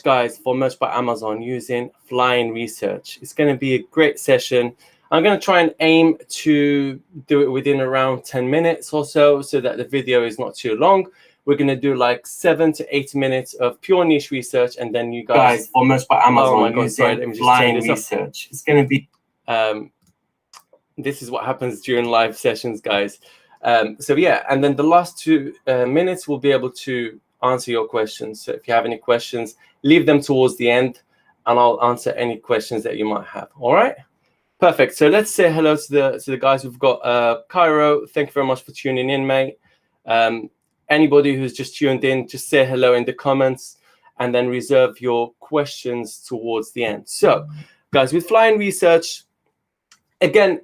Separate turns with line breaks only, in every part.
guys, for Merch by Amazon using flying research. It's going to be a great session. I'm going to try and aim to do it within around 10 minutes or so that the video is not too long. We're going to do like 7 to 8 minutes of pure niche research, and then you guys
for Merch by Amazon.
Oh my God, sorry, let me just
flying
turn this up.
research. It's going to be.
This is what happens during live sessions, guys. So yeah, and then the last 2 minutes we'll be able to answer your questions. So if you have any questions, leave them towards the end, and I'll answer any questions that you might have. All right, perfect. So let's say hello to the guys. We've got Cairo. Thank you very much for tuning in, mate. Anybody who's just tuned in, just say hello in the comments, and then reserve your questions towards the end. So, guys, with flying research. Again,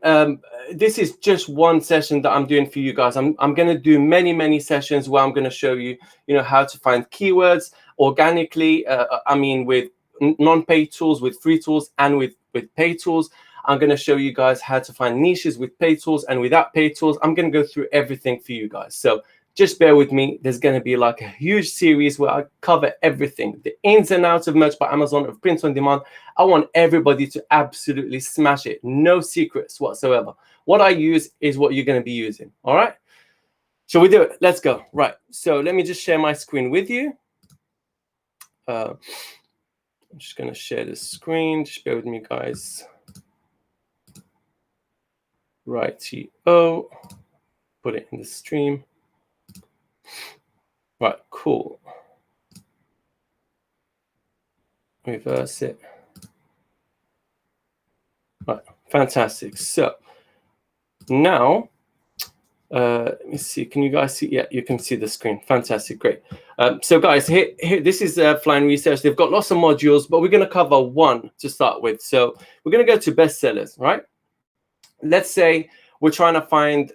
this is just one session that I'm doing for you guys. I'm going to do many sessions where I'm going to show you, how to find keywords organically. I mean, with non-paid tools, with free tools, and with paid tools. I'm going to show you guys how to find niches with paid tools and without paid tools. I'm going to go through everything for you guys. So just bear with me. There's going to be like a huge series where I cover everything, the ins and outs of Merch by Amazon, of print on demand. I want everybody to absolutely smash it. No secrets whatsoever. What I use is what you're going to be using. All right. Shall we do it? Let's go. Right. So let me just share my screen with you. I'm just going to share the screen. Just bear with me, guys. Righty-o. Put it in the stream. Right, cool. Reverse it. Right, fantastic. So now, let me see. Can you guys see? Yeah, you can see the screen. Fantastic, great. So guys, here, this is flying research. They've got lots of modules, but we're going to cover one to start with. So we're going to go to bestsellers, right? Let's say we're trying to find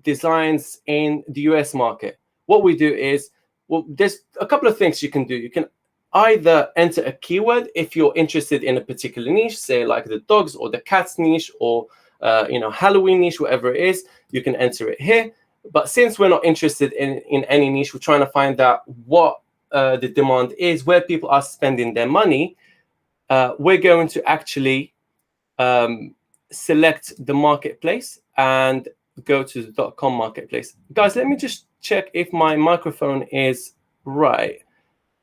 designs in the US market. What we do is, well, there's a couple of things you can do. You can either enter a keyword if you're interested in a particular niche, say like the dogs or the cats niche, or Halloween niche, whatever it is. You can enter it here. But since we're not interested in any niche, we're trying to find out what the demand is, where people are spending their money. We're going to actually select the marketplace and go to the .com marketplace. Guys, let me just check if my microphone is right,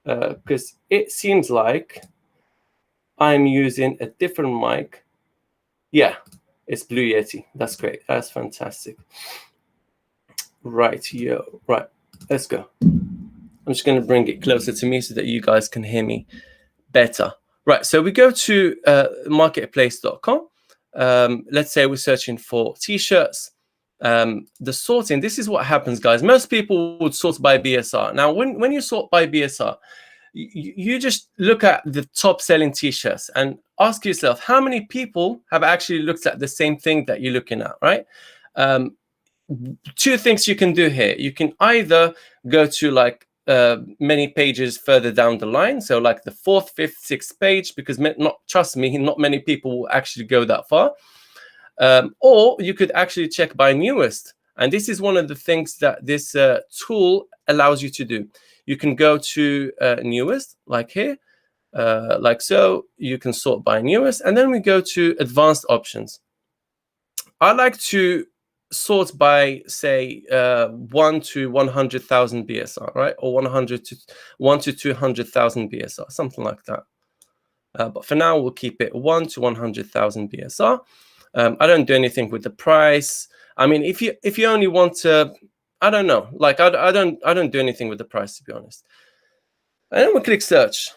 because it seems like I'm using a different mic. Yeah, it's Blue Yeti. That's great. That's fantastic. Right, right, let's go. I'm just going to bring it closer to me so that you guys can hear me better. Right, so we go to marketplace.com. Let's say we're searching for t-shirts. The sorting, this is what happens, guys. Most people would sort by BSR. Now, when you sort by BSR, you just look at the top selling t-shirts and ask yourself, how many people have actually looked at the same thing that you're looking at, right? 2 things you can do here. You can either go to like many pages further down the line, so like the 4th, 5th, 6th page, because trust me, not many people will actually go that far. Or you could actually check by newest, and this is one of the things that this tool allows you to do. You can go to newest, like here, like so. You can sort by newest, and then we go to advanced options. I like to sort by, say, 1 to 100,000 BSR, right? Or 1 to 200,000 BSR, something like that. But for now, we'll keep it 1 to 100,000 BSR. I don't do anything with the price. I mean, if you only want to, I don't know, like I don't do anything with the price, to be honest. And then we click search.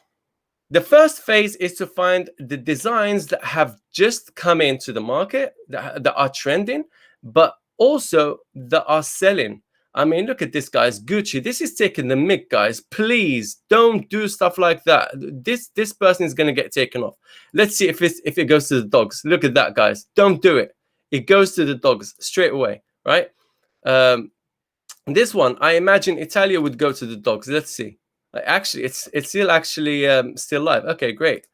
The first phase is to find the designs that have just come into the market, that are trending, but also that are selling. I mean, look at this, guys. Gucci. This is taking the mic, guys. Please don't do stuff like that. This person is going to get taken off. Let's see if it goes to the dogs. Look at that, guys. Don't do it. It goes to the dogs straight away, right? This one, I imagine Italia would go to the dogs. Let's see. Actually, it's still live. Okay, great,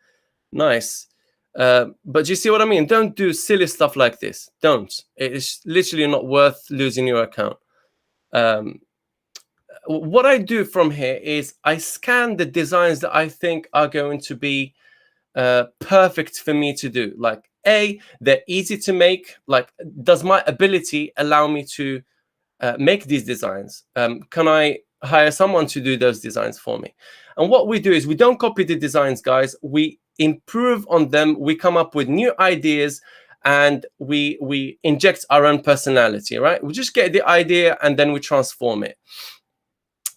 nice. But you see what I mean? Don't do silly stuff like this. Don't. It's literally not worth losing your account. what I do from here is I scan the designs that I think are going to be perfect for me to do. Like, they're easy to make. Like, does my ability allow me to make these designs? Can I hire someone to do those designs for me? And what we do is we don't copy the designs, guys. We improve on them. We come up with new ideas, and we inject our own personality, right? We just get the idea and then we transform it.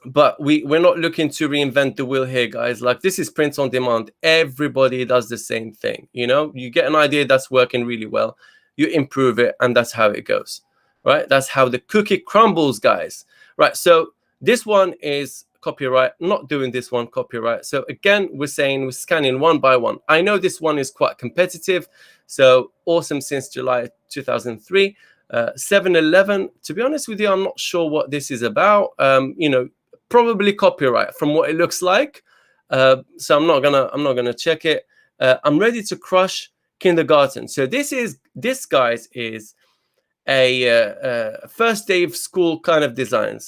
But we're not looking to reinvent the wheel here, guys. Like, this is print on demand. Everybody does the same thing. You know, you get an idea that's working really well, you improve it, and that's how it goes, right? That's how the cookie crumbles, guys. Right, so this one is copyright. Not doing this one copyright. So again, we're scanning one by one. I know this one is quite competitive, so awesome since July 2003. 7-Eleven, to be honest with you, I'm not sure what this is about. You know, probably copyright from what it looks like. So I'm not gonna check it. I'm ready to crush kindergarten. So this guys is a first day of school kind of design.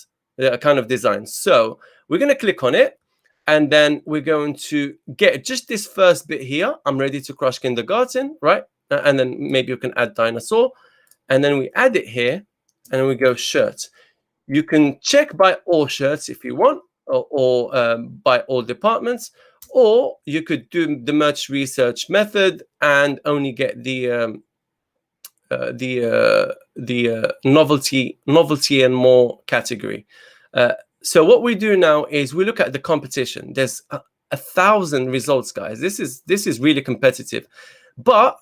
So we're gonna click on it, and then we're going to get just this first bit here. I'm ready to crush kindergarten, right? And then maybe you can add dinosaur, and then we add it here, and then we go shirt. You can check by all shirts if you want, or by all departments, or you could do the merge research method and only get the novelty and more category. So what we do now is we look at the competition. There's 1,000 results, guys. This is really competitive, but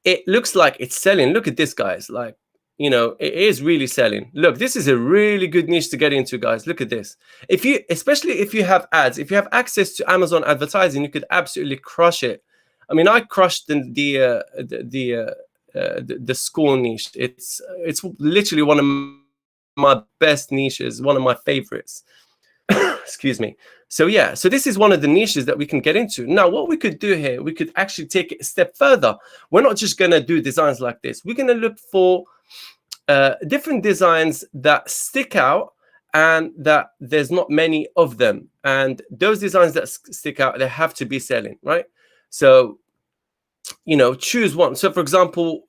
it looks like it's selling. Look at this, guys. Like, you know, it is really selling. Look, this is a really good niche to get into, guys. Look at this. Especially if you have ads, if you have access to Amazon advertising, you could absolutely crush it. I mean, I crushed the school niche. It's literally one of my best niches, one of my favorites. Excuse me. So yeah, so this is one of the niches that we can get into. Now, what we could do here, we could actually take it a step further. We're not just going to do designs like this. We're going to look for different designs that stick out and that there's not many of them. And those designs that stick out, they have to be selling, right? So, you know, choose one. So for example,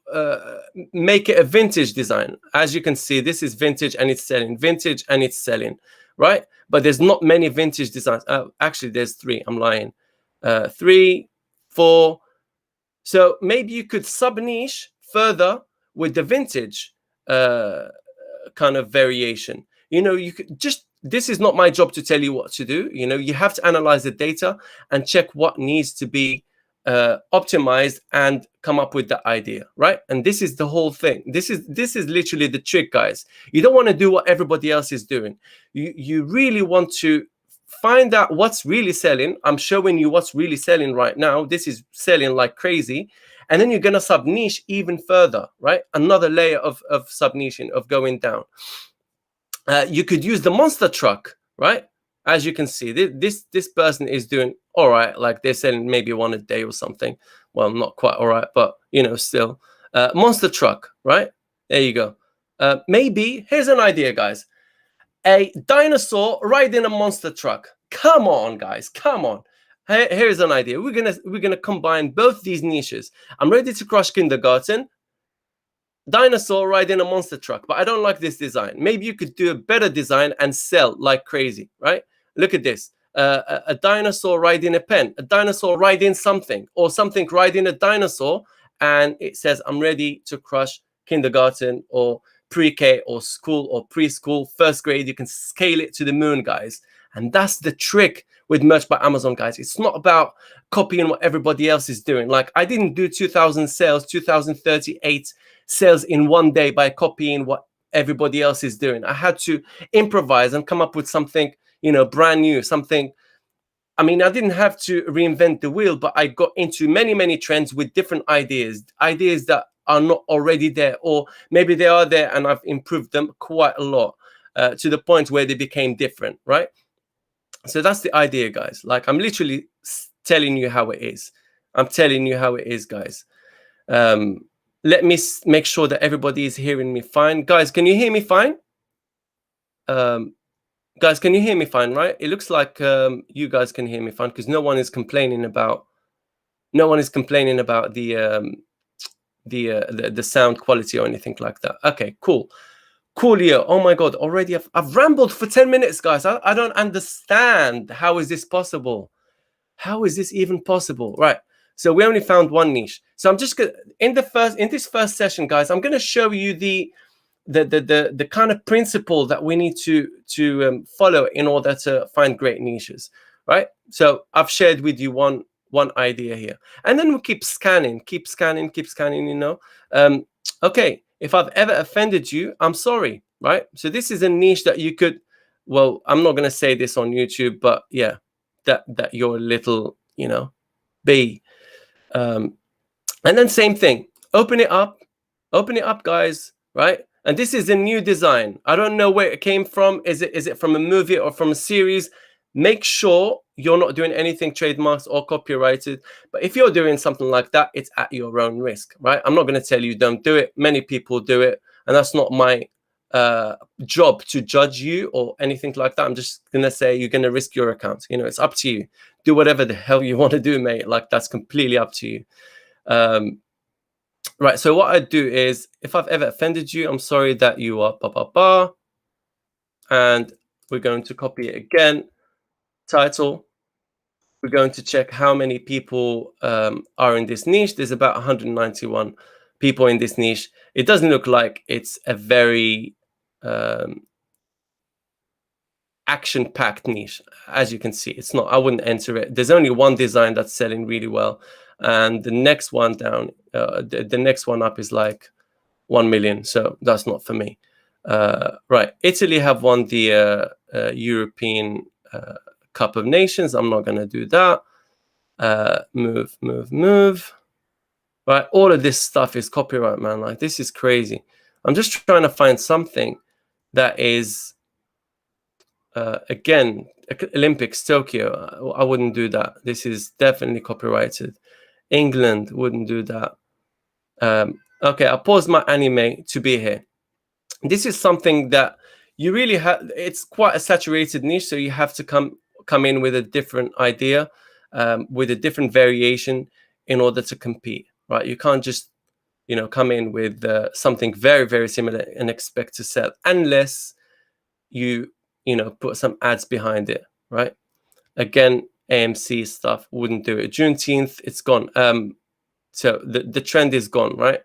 make it a vintage design. As you can see, this is vintage and it's selling. Vintage and it's selling, right? But there's not many vintage designs. Actually, there's 3. I'm lying. 3, 4. So maybe you could sub-niche further with the vintage kind of variation. You know, you could just, this is not my job to tell you what to do. You know, you have to analyze the data and check what needs to be optimized and come up with the idea, right? And this is the whole thing. This is literally the trick, guys. You don't want to do what everybody else is doing. You really want to find out what's really selling. I'm showing you what's really selling right now. This is selling like crazy. And then you're going to sub-niche even further, right? Another layer of sub-niching, of going down. You could use the monster truck, right? As you can see, this person is doing all right. Like, they're selling maybe 1 a day or something. Well, not quite all right, but, you know, still. Monster truck, right? There you go. Maybe, here's an idea, guys. A dinosaur riding a monster truck. Come on, guys, come on. Here's an idea. We're gonna combine both these niches. I'm ready to crush kindergarten. Dinosaur riding a monster truck, but I don't like this design. Maybe you could do a better design and sell like crazy, right? Look at this. A dinosaur riding a pen, a dinosaur riding something, or something riding a dinosaur, and it says, I'm ready to crush kindergarten, or pre-K, or school, or preschool, first grade. You can scale it to the moon, guys. And that's the trick with Merch by Amazon, guys. It's not about copying what everybody else is doing. Like, I didn't do 2,000 sales, 2,038 sales in one day by copying what everybody else is doing. I had to improvise and come up with something, you know, brand new, something. I mean, I didn't have to reinvent the wheel, but I got into many trends with different ideas that are not already there, or maybe they are there and I've improved them quite a lot to the point where they became different, right? So that's the idea, guys. Like, I'm literally telling you how it is. I'm telling you how it is, guys. Let me make sure that everybody is hearing me fine. Guys, can you hear me fine? Guys, can you hear me fine? Right? It looks like you guys can hear me fine because no one is complaining about the sound quality or anything like that. Okay, cool. Coolio. Oh my god, already I've rambled for 10 minutes, guys. I don't understand. How is this possible? How is this even possible? Right. So we only found one niche. So I'm just gonna in this first session, guys, I'm gonna show you the kind of principle that we need to follow in order to find great niches, right? So I've shared with you one idea here, and then we keep scanning. You know, okay. If I've ever offended you, I'm sorry, right? So this is a niche that you could. Well, I'm not gonna say this on YouTube, but yeah, that you're a little, you know, bee. And then same thing. Open it up, guys, right? And this is a new design. I don't know where it came from. Is it from a movie or from a series? Make sure you're not doing anything trademarks or copyrighted. But if you're doing something like that, it's at your own risk, right? I'm not going to tell you don't do it. Many people do it, and that's not my job to judge you or anything like that. I'm just going to say you're going to risk your account. You know, it's up to you. Do whatever the hell you want to do, mate. Like, that's completely up to you. Right, so what I do is, if I've ever offended you, I'm sorry that you are and we're going to copy it again. Title, we're going to check how many people are in this niche. There's about 191 people in this niche. It doesn't look like it's a very action-packed niche. As you can see, it's not. I wouldn't enter it. There's only one design that's selling really well, and the next one down, the next one up is like 1 million. So that's not for me. Right, Italy have won the European Cup of Nations. I'm not going to do that. Move. Right, all of this stuff is copyright, man. Like, this is crazy. I'm just trying to find something that is again, Olympics, Tokyo. I wouldn't do that. This is definitely copyrighted. England wouldn't do that. Okay, I paused my anime to be here. This is something that you really have. It's quite a saturated niche, so you have to come in with a different idea, with a different variation in order to compete, right? You can't just, you know, come in with something very, very similar and expect to sell, unless you know, put some ads behind it, right? Again, AMC stuff wouldn't do it. Juneteenth, it's gone. So the trend is gone, right?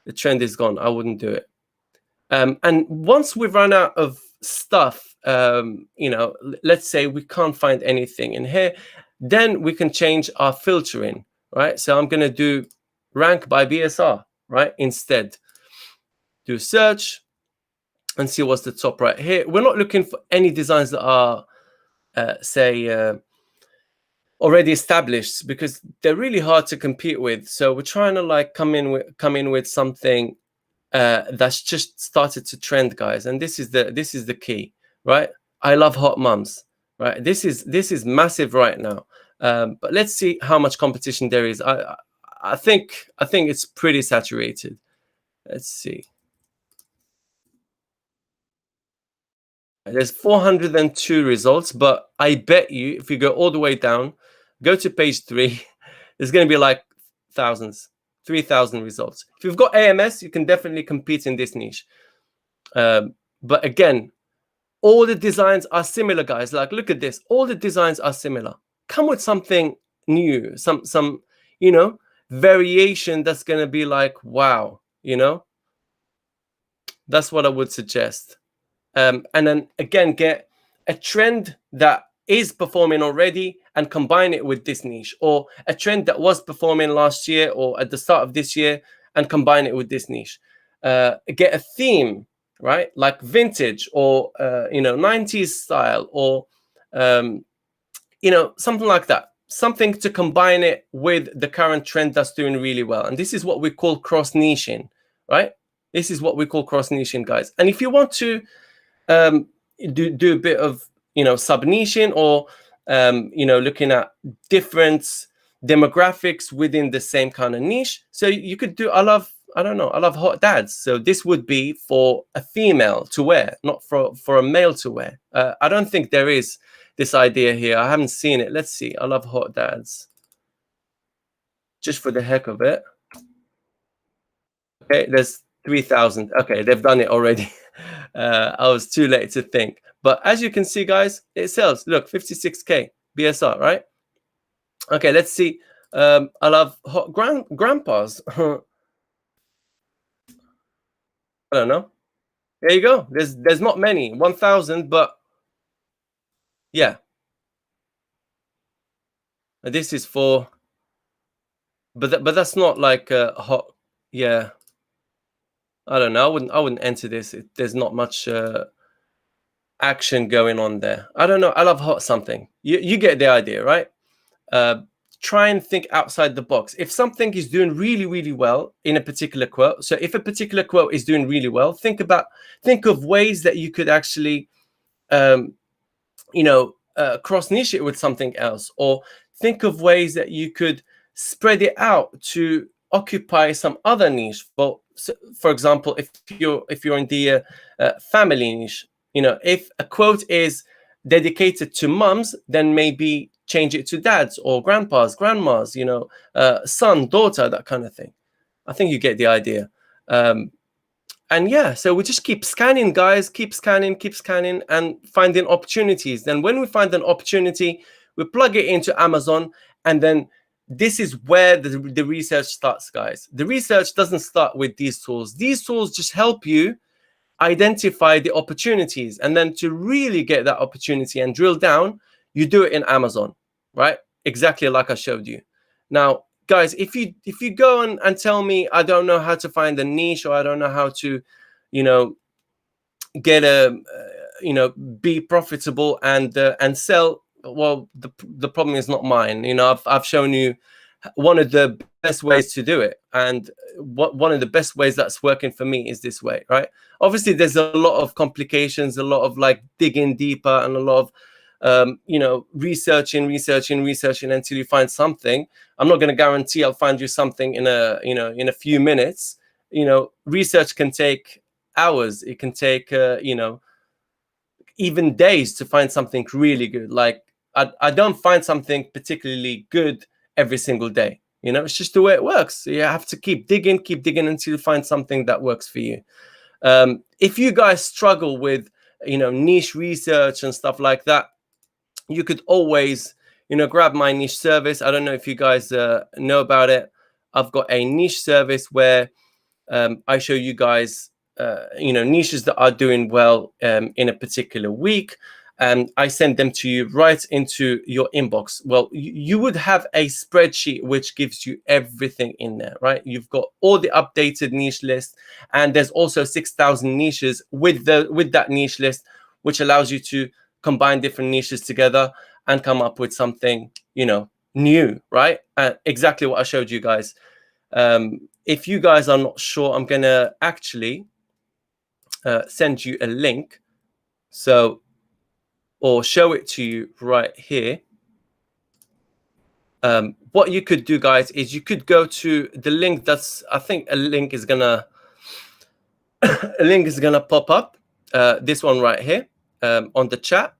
The trend is gone. I wouldn't do it. And once we've run out of stuff, you know, let's say we can't find anything in here, then we can change our filtering, right? So I'm going to do rank by BSR, right? Instead, do search and see what's the top right here. We're not looking for any designs that are, say, already established, because they're really hard to compete with. So we're trying to like come in with something that's just started to trend, guys. And this is the key, right? I love hot mums, right? This is massive right now. But let's see how much competition there is. I think it's pretty saturated. Let's see. There's 402 results, but I bet you if you go all the way down, go to page 3, there's going to be like thousands, 3,000 results. If you've got AMS, you can definitely compete in this niche. But again, all the designs are similar, guys. Like, look at this. All the designs are similar. Come with something new, some you know, variation that's going to be like, wow, you know. That's what I would suggest. And then again, get a trend that is performing already and combine it with this niche, or a trend that was performing last year or at the start of this year and combine it with this niche. Get a theme, right? Like vintage or, you know, 90s style, or, you know, something like that. Something to combine it with the current trend that's doing really well. And this is what we call cross-niching, right? This is what we call cross-niching, guys. And if you want to do a bit of, you know, sub-niching, or you know, looking at different demographics within the same kind of niche, so you could do, I love I don't know, I love hot dads. So this would be for a female to wear, not for a male to wear. I don't think there is this idea here. I haven't seen it. Let's see. I love hot dads. Just for the heck of it. Okay, there's 3,000. Okay, they've done it already. I was too late to think. But as you can see, guys, it sells. Look, 56K BSR, right? Okay, let's see. I love hot grandpas. I don't know. There you go. There's not many. 1,000, but yeah. This is for, but that's not like a hot. Yeah. I don't know. I wouldn't enter this. There's not much action going on there. I don't know. I love hot something. You get the idea, right? Try and think outside the box. If something is doing really, really well in a particular quote, so if a particular quote is doing really well, think of ways that you could actually, cross niche it with something else, or think of ways that you could spread it out to occupy some other niche. For example, if you're in the family niche, if a quote is dedicated to mums, then maybe change it to dads or grandpas, grandmas, son, daughter, that kind of thing. I think you get the idea. And yeah, so we just keep scanning, guys, keep scanning, and finding opportunities. Then when we find an opportunity, we plug it into Amazon, and then this is where the research starts, guys. The research doesn't start with these tools. These tools just help you identify the opportunities, and then to really get that opportunity and drill down, you do it in Amazon, right? Exactly like I showed you. Now, guys, if you go and tell me I don't know how to find a niche, or I don't know how to, get be profitable and sell, well, the problem is not mine. I've shown you one of the best ways to do it, and one of the best ways that's working for me is this way, right? Obviously, there's a lot of complications, a lot of like digging deeper, and a lot of researching until you find something. I'm not going to guarantee I'll find you something in a few minutes. Research can take hours. It can take even days to find something really good. Like I don't find something particularly good every single day. It's just the way it works. You have to keep digging until you find something that works for you. If you guys struggle with niche research and stuff like that, you could always grab my niche service. I don't know if you guys know about it. I've got a niche service where I show you guys niches that are doing well in a particular week, and I send them to you right into your inbox. Well, you would have a spreadsheet which gives you everything in there, right? You've got all the updated niche list, and there's also 6,000 niches with that niche list, which allows you to combine different niches together and come up with something new, right? Exactly what I showed you guys. If you guys are not sure, I'm gonna actually send you a link, or show it to you right here. What you could do, guys, is you could go to the link. I think a link is gonna pop up. This one right here on the chat,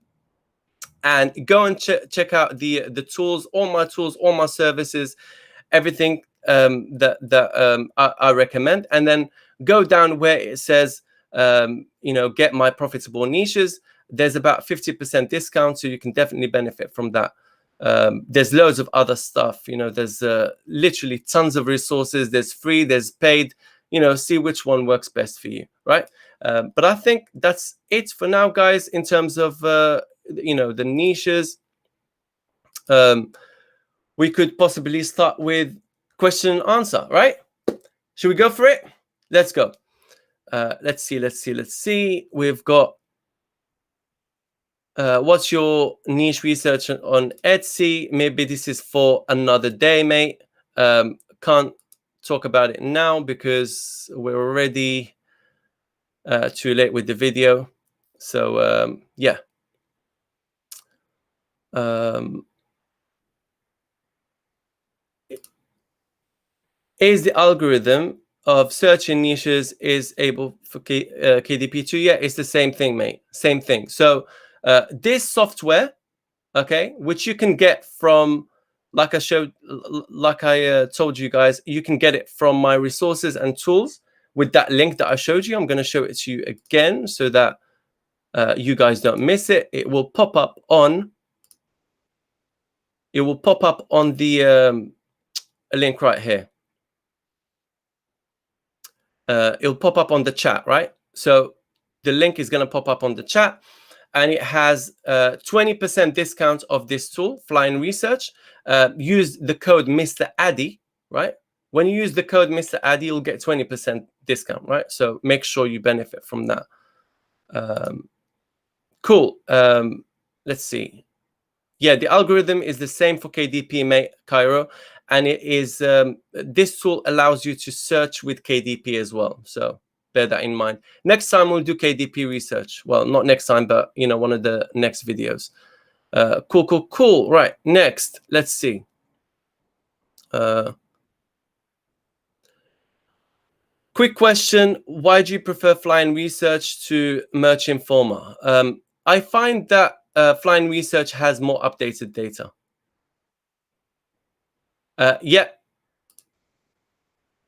and go and check out the tools, all my tools, all my services, everything that I recommend, and then go down where it says get my profitable niches. There's about 50% discount, so you can definitely benefit from that. There's loads of other stuff. There's literally tons of resources. There's free, there's paid. See which one works best for you, right? But I think that's it for now, guys, in terms of the niches. We could possibly start with question and answer, right? Should we go for it? Let's go. Let's see. We've got what's your niche research on Etsy? Maybe this is for another day, mate. Can't talk about it now because we're already too late with the video. So yeah. Is the algorithm of searching niches is able for KDP2. Yeah, it's the same thing, mate. Same thing. So this software, okay, which you can get from, like I showed, like I told you guys, you can get it from my resources and tools with that link that I showed you. I'm going to show it to you again so that you guys don't miss it. It will pop up on. It will pop up on the link right here. It'll pop up on the chat, right? So the link is going to pop up on the chat, and it has 20% discount of this tool, Flying Research. Use the code Mr. Addie, right? When you use the code Mr. Addie, you'll get 20% discount, right? So make sure you benefit from that. Cool. Let's see. Yeah, the algorithm is the same for KDP, mate, Cairo. And it is, this tool allows you to search with KDP as well. So bear that in mind. Next time we'll do KDP research. Well, not next time, but you know, one of the next videos. Cool. Right, next, let's see. Quick question. Why do you prefer Flying Research to Merch Informer? I find that Flying Research has more updated data. Yeah.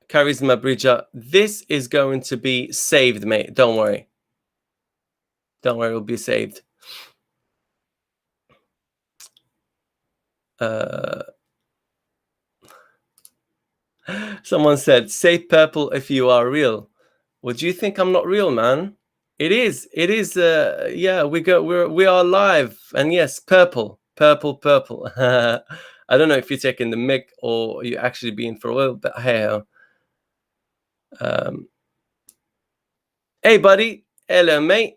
Charisma Bridger, this is going to be saved, mate. Don't worry. Don't worry, it'll be saved. Someone said, say purple if you are real. Well, do you think I'm not real, man? It is. Yeah, we are live. And yes, purple. I don't know if you're taking the mic or you're actually being for oil, but hey. Hey, buddy. Hello, mate.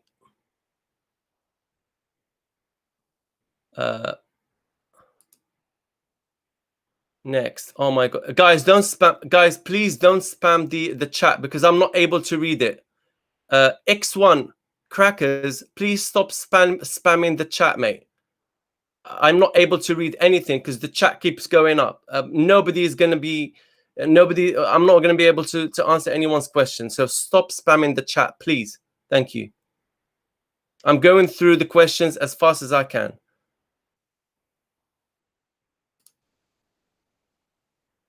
Next. Oh my god, guys, don't spam. Guys, please don't spam the chat because I'm not able to read it. X1 crackers, please stop spamming the chat, mate. I'm not able to read anything because the chat keeps going up. Nobody is going to be. I'm not going to be able to answer anyone's question. So stop spamming the chat, please. Thank you. I'm going through the questions as fast as I can.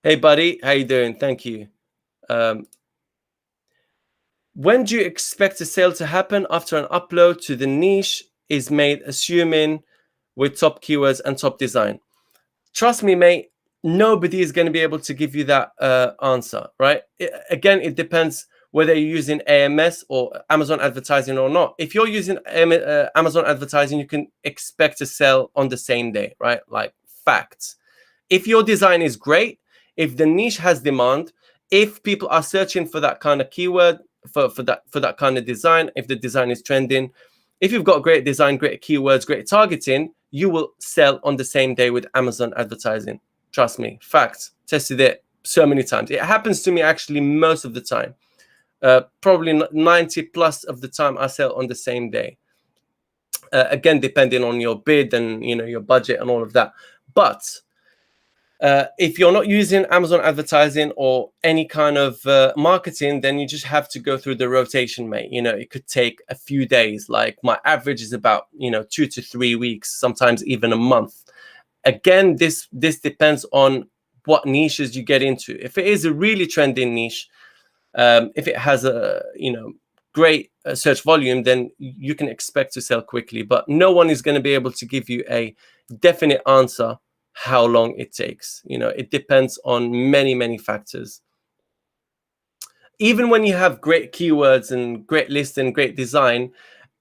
Hey, buddy, how you doing? Thank you. When do you expect a sale to happen? After an upload to the niche is made, assuming with top keywords and top design. Trust me, mate, nobody is going to be able to give you that answer, right? Again, it depends whether you're using AMS or Amazon advertising or not. If you're using Amazon advertising, you can expect to sell on the same day, right? Like facts. If your design is great, if the niche has demand, if people are searching for that kind of keyword, for that kind of design, if the design is trending, if you've got great design, great keywords, great targeting, you will sell on the same day with Amazon advertising. Trust me, facts. Tested it so many times. It happens to me actually most of the time. Probably 90 plus of the time I sell on the same day. Again, depending on your bid and your budget and all of that. But if you're not using Amazon advertising or any kind of marketing, then you just have to go through the rotation, mate. It could take a few days. Like my average is about 2 to 3 weeks, sometimes even a month. Again, this depends on what niches you get into. If it is a really trending niche, if it has a great search volume, then you can expect to sell quickly. But no one is going to be able to give you a definite answer how long it takes. It depends on many factors. Even when you have great keywords and great list and great design,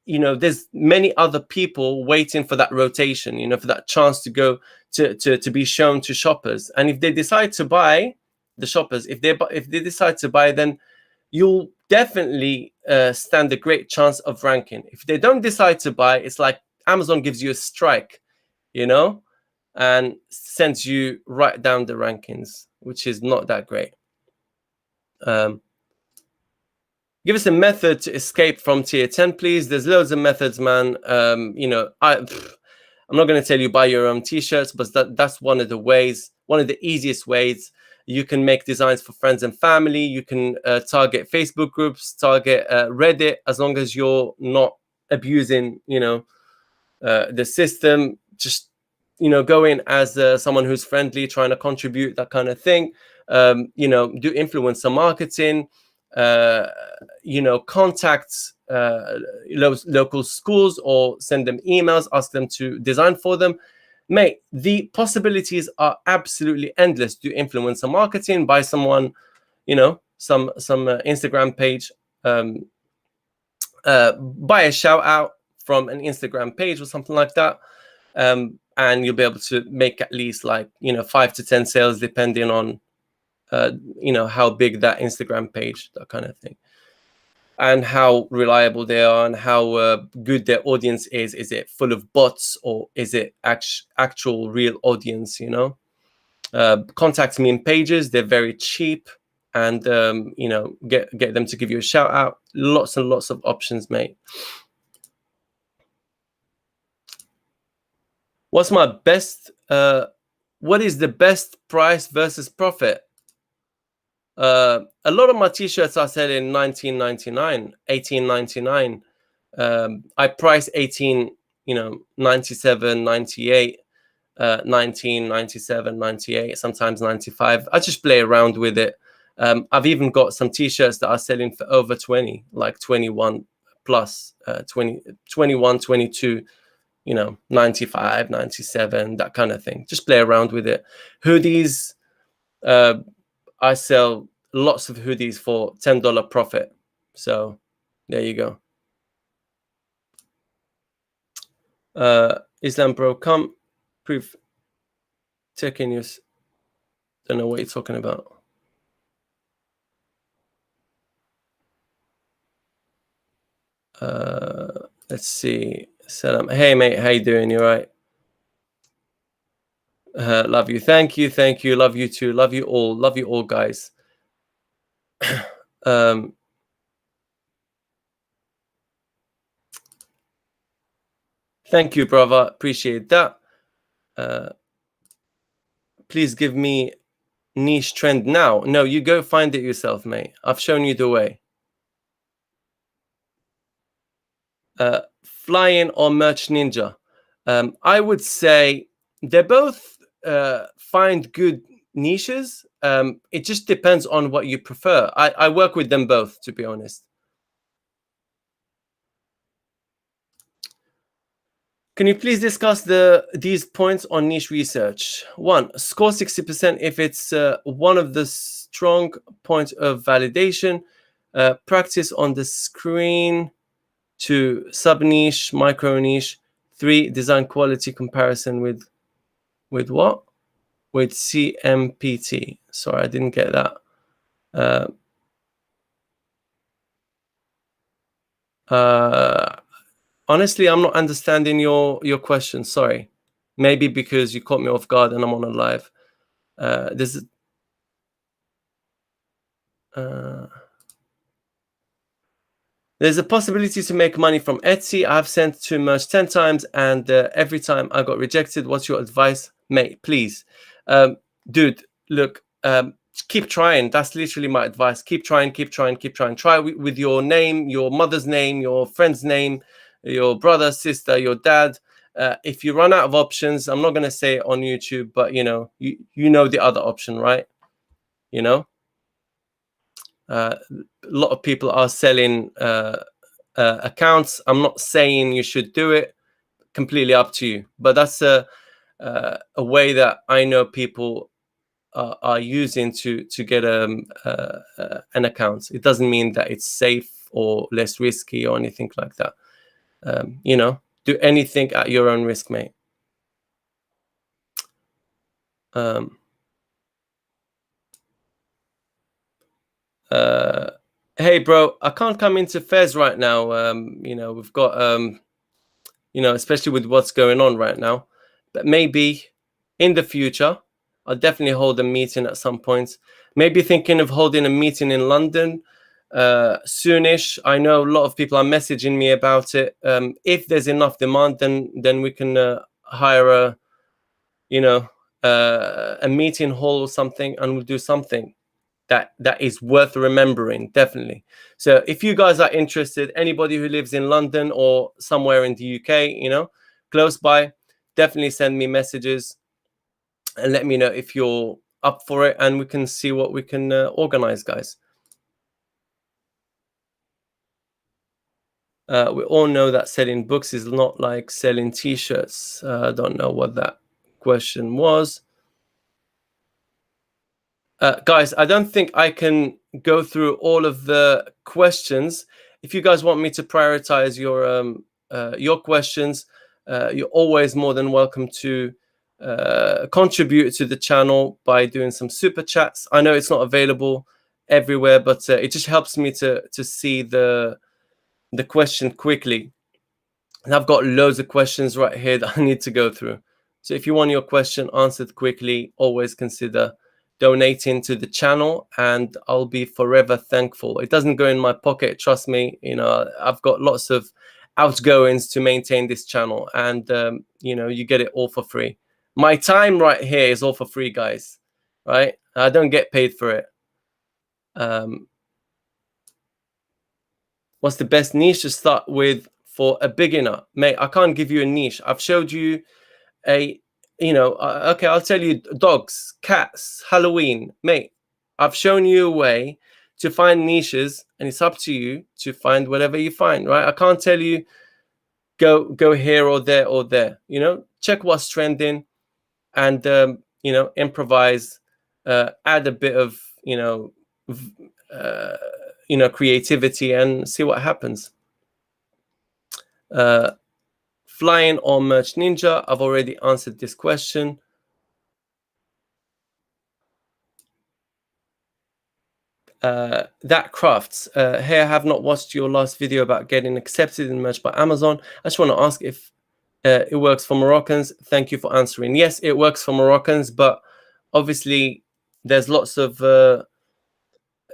there's many other people waiting for that rotation, for that chance to go to be shown to shoppers. And if they decide to buy, the shoppers, if they decide to buy, then you'll definitely stand a great chance of ranking. If they don't decide to buy, it's like Amazon gives you a strike, and sends you right down the rankings, which is not that great. Give us a method to escape from tier 10, please. There's loads of methods, man. I'm not going to tell you buy your own t-shirts, but that's one of the ways, one of the easiest ways. You can make designs for friends and family. You can target Facebook groups, target Reddit, as long as you're not abusing, the system. Just, go in as someone who's friendly, trying to contribute, that kind of thing. Do influencer marketing. Contact local schools or send them emails, ask them to design for them. Mate, the possibilities are absolutely endless. Do influencer marketing, buy someone, some Instagram page, buy a shout out from an Instagram page or something like that, and you'll be able to make at least 5 to 10 sales, depending on how big that Instagram page, that kind of thing, and how reliable they are, and how good their audience is. Is it full of bots, or is it actual real audience? Contact me in pages. They're very cheap, and get them to give you a shout out. Lots and lots of options, mate. What is the best price versus profit? A lot of my t-shirts are selling $19.99, $18.99. I price 18, 97, 98, 19, 97, 98, sometimes 95. I just play around with it. I've even got some t-shirts that are selling for over 20, like 21 plus, 21, 22, 95, 97, that kind of thing. Just play around with it. Hoodies, I sell lots of hoodies for $10 profit. So there you go. Islam bro, come proof. Taking news. Don't know what you're talking about. Let's see. Salam. Hey mate, how you doing? You right? Love you. Thank you. Love you too. Love you all, guys. Thank you, brother. Appreciate that. Please give me niche trend now. No, you go find it yourself, mate. I've shown you the way. Fly-in or Merch Ninja? I would say they're both find good niches. It just depends on what you prefer. I work with them both, to be honest. Can you please discuss these points on niche research? 1, score 60% if it's one of the strong points of validation. Practice on the screen. 2, sub-niche, micro-niche. 3, design quality comparison with what? With CMPT. Sorry, I didn't get that. Honestly, I'm not understanding your question. Sorry. Maybe because you caught me off guard and I'm on a live. There's a possibility to make money from Etsy. I've sent to merch 10 times and every time I got rejected. What's your advice, mate? Please. Dude, look, keep trying. That's literally my advice. Keep trying. Try with your name, your mother's name, your friend's name, your brother, sister, your dad. If you run out of options, I'm not going to say it on YouTube, but you know the other option, right? A lot of people are selling accounts. I'm not saying you should do it. Completely up to you. But that's a way that I know people are using to get an account. It doesn't mean that it's safe or less risky or anything like that. Do anything at your own risk, mate. Hey, bro, I can't come into Fez right now. We've got, especially with what's going on right now. But maybe in the future, I'll definitely hold a meeting at some point. Maybe thinking of holding a meeting in London soonish. I know a lot of people are messaging me about it. If there's enough demand, then we can hire a meeting hall or something, and we'll do something that is worth remembering, definitely. So if you guys are interested, anybody who lives in London or somewhere in the UK, close by, definitely send me messages and let me know if you're up for it, and we can see what we can organize, guys. We all know that selling books is not like selling t-shirts. I don't know what that question was. Guys, I don't think I can go through all of the questions. If you guys want me to prioritize your questions, you're always more than welcome to contribute to the channel by doing some super chats. I know it's not available everywhere, but it just helps me to see the question quickly. And I've got loads of questions right here that I need to go through. So if you want your question answered quickly, always consider donating to the channel, and I'll be forever thankful. It doesn't go in my pocket, trust me. I've got lots of outgoings to maintain this channel, and you get it all for free. My time right here is all for free, guys. Right? I don't get paid for it. What's the best niche to start with for a beginner? Mate, I can't give you a niche. I've showed you okay, I'll tell you, dogs, cats, Halloween. Mate, I've shown you a way to find niches, and it's up to you to find whatever you find, right? I can't tell you go here or there or there. Check what's trending, and improvise, add a bit of creativity, and see what happens. Flying or Merch Ninja, I've already answered this question. That crafts. Hey, I have not watched your last video about getting accepted in merch by Amazon. I just want to ask if it works for Moroccans. Thank you for answering. Yes, it works for Moroccans, but obviously there's lots of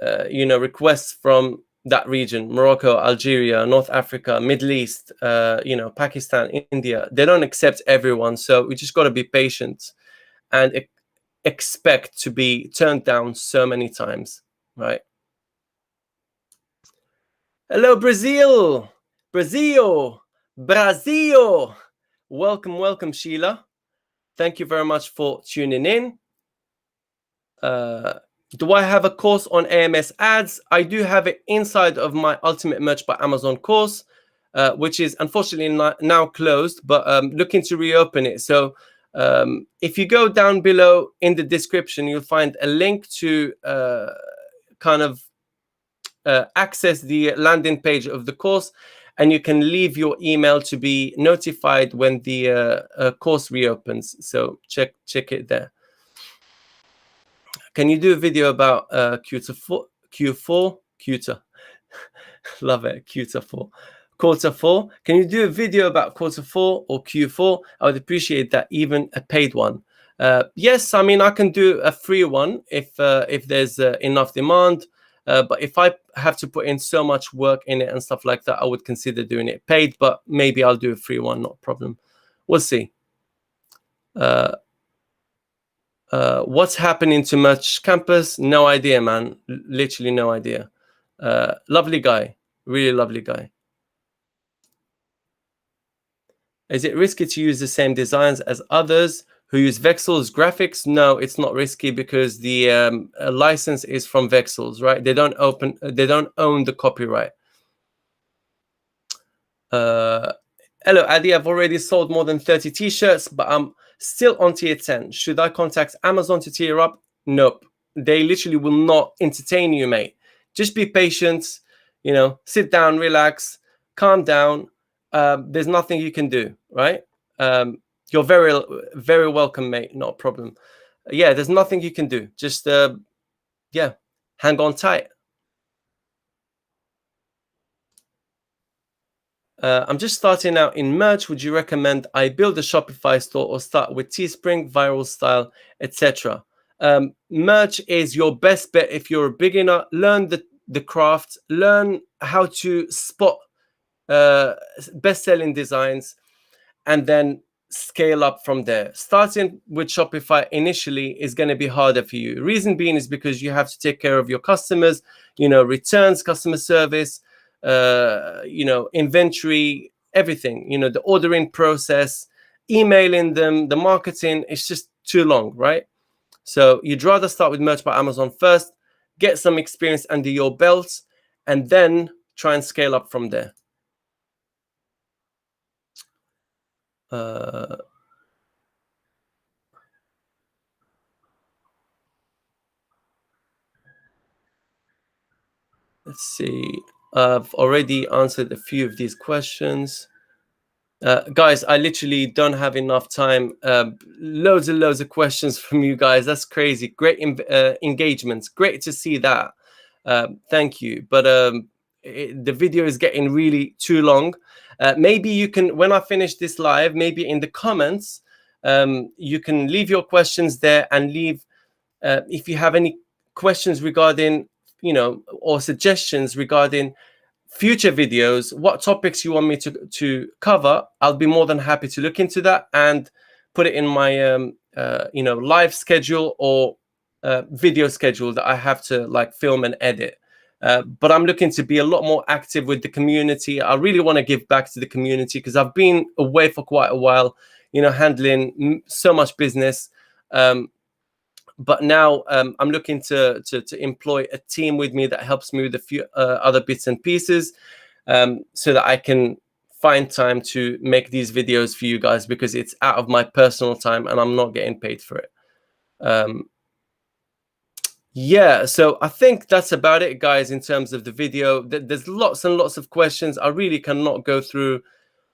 requests from that region: Morocco, Algeria, North Africa, Middle East, Pakistan, India. They don't accept everyone, so we just got to be patient and expect to be turned down so many times, right? Hello, Brazil. Welcome, Sheila. Thank you very much for tuning in. Do I have a course on AMS ads? I do have it inside of my Ultimate Merch by Amazon course, which is unfortunately now closed, but looking to reopen it. So if you go down below in the description, you'll find a link to access the landing page of the course, and you can leave your email to be notified when the course reopens. So check it there. Can you do a video about Q4? Love it, Q4. Quarter 4. Can you do a video about quarter 4 or Q4? I would appreciate that, even a paid one. Yes, I mean, I can do a free one if there's enough demand. But if I have to put in so much work in it and stuff like that, I would consider doing it paid. But maybe I'll do a free one, not a problem. We'll see. What's happening to Merch Campus? No idea, man. Literally no idea. Lovely guy. Really lovely guy. Is it risky to use the same designs as others who use Vexel's graphics? No, it's not risky, because the license is from Vexel's, right? They don't own the copyright. Hello, Addie. I've already sold more than 30 t-shirts, but I'm still on tier 10. Should I contact Amazon to tier up? Nope. They literally will not entertain you, mate. Just be patient, sit down, relax, calm down. There's nothing you can do, right? You're very, very welcome, mate. Not a problem. Yeah, there's nothing you can do. Just, hang on tight. I'm just starting out in merch. Would you recommend I build a Shopify store or start with Teespring, viral style, etc.? Merch is your best bet if you're a beginner. Learn the craft. Learn how to spot best-selling designs, and then scale up from there. Starting with Shopify initially is going to be harder for you. Reason being is because you have to take care of your customers, returns, customer service, inventory, everything, the ordering process, emailing them, the marketing. It's just too long, right? So you'd rather start with Merch by Amazon first, get some experience under your belt, and then try and scale up from there. Let's see. I've already answered a few of these questions. Guys, I literally don't have enough time. Loads and loads of questions from you guys. That's crazy. Great engagements. Great to see that. Thank you. But the video is getting really too long. Maybe you can, when I finish this live, maybe in the comments, you can leave your questions there and leave, if you have any questions regarding, or suggestions regarding future videos, what topics you want me to cover. I'll be more than happy to look into that and put it in my live schedule or video schedule that I have to like film and edit. But I'm looking to be a lot more active with the community. I really want to give back to the community because I've been away for quite a while, handling so much business. But now I'm looking to employ a team with me that helps me with a few other bits and pieces, so that I can find time to make these videos for you guys, because it's out of my personal time and I'm not getting paid for it. Yeah, so I think that's about it, guys, in terms of the video. There's lots and lots of questions. I really cannot go through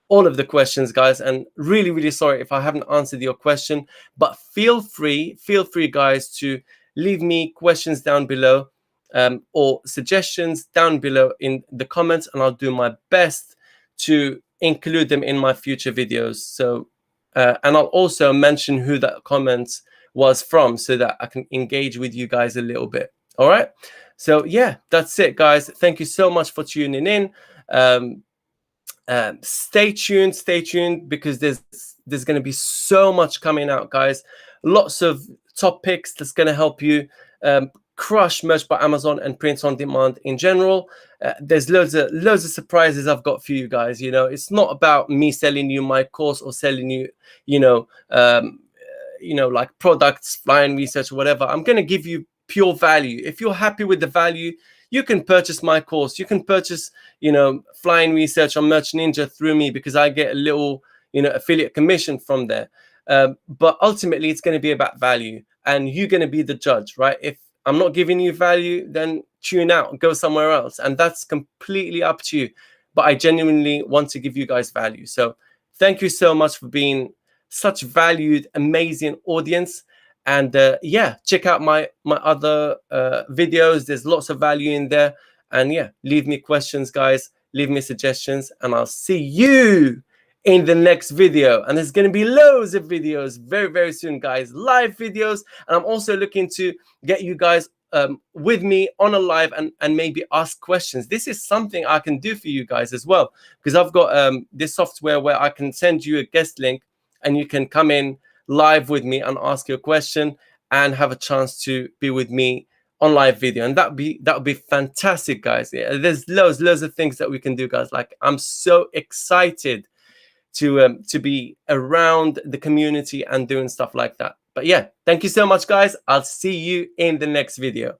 all of the questions, guys, and really, really sorry if I haven't answered your question, but feel free, guys, to leave me questions down below, or suggestions down below in the comments, and I'll do my best to include them in my future videos. So, and I'll also mention who that comment was from so that I can engage with you guys a little bit. All right. So yeah, that's it, guys. Thank you so much for tuning in. Stay tuned, because there's going to be so much coming out, guys. Lots of topics that's going to help you crush Merch by Amazon and print on demand in general. There's loads of surprises I've got for you guys. It's not about me selling you my course or selling you like products, flying research or whatever. I'm going to give you pure value. If you're happy with the value, you can purchase my course. You can purchase, flying research on Merch Ninja through me, because I get a little, affiliate commission from there. But ultimately, it's going to be about value, and you're going to be the judge, right? If I'm not giving you value, then tune out and go somewhere else. And that's completely up to you. But I genuinely want to give you guys value. So thank you so much for being such valued, amazing audience. And yeah, check out my other videos. There's lots of value in there. And yeah, leave me questions, guys. Leave me suggestions, and I'll see you in the next video. And there's going to be loads of videos very, very soon, guys. Live videos. And I'm also looking to get you guys with me on a live and maybe ask questions. This is something I can do for you guys as well, because I've got this software where I can send you a guest link and you can come in live with me and ask your question and have a chance to be with me on live video. And that would be fantastic, guys. Yeah, there's loads of things that we can do, guys. Like, I'm so excited to be around the community and doing stuff like that. But yeah, thank you so much, guys. I'll see you in the next video.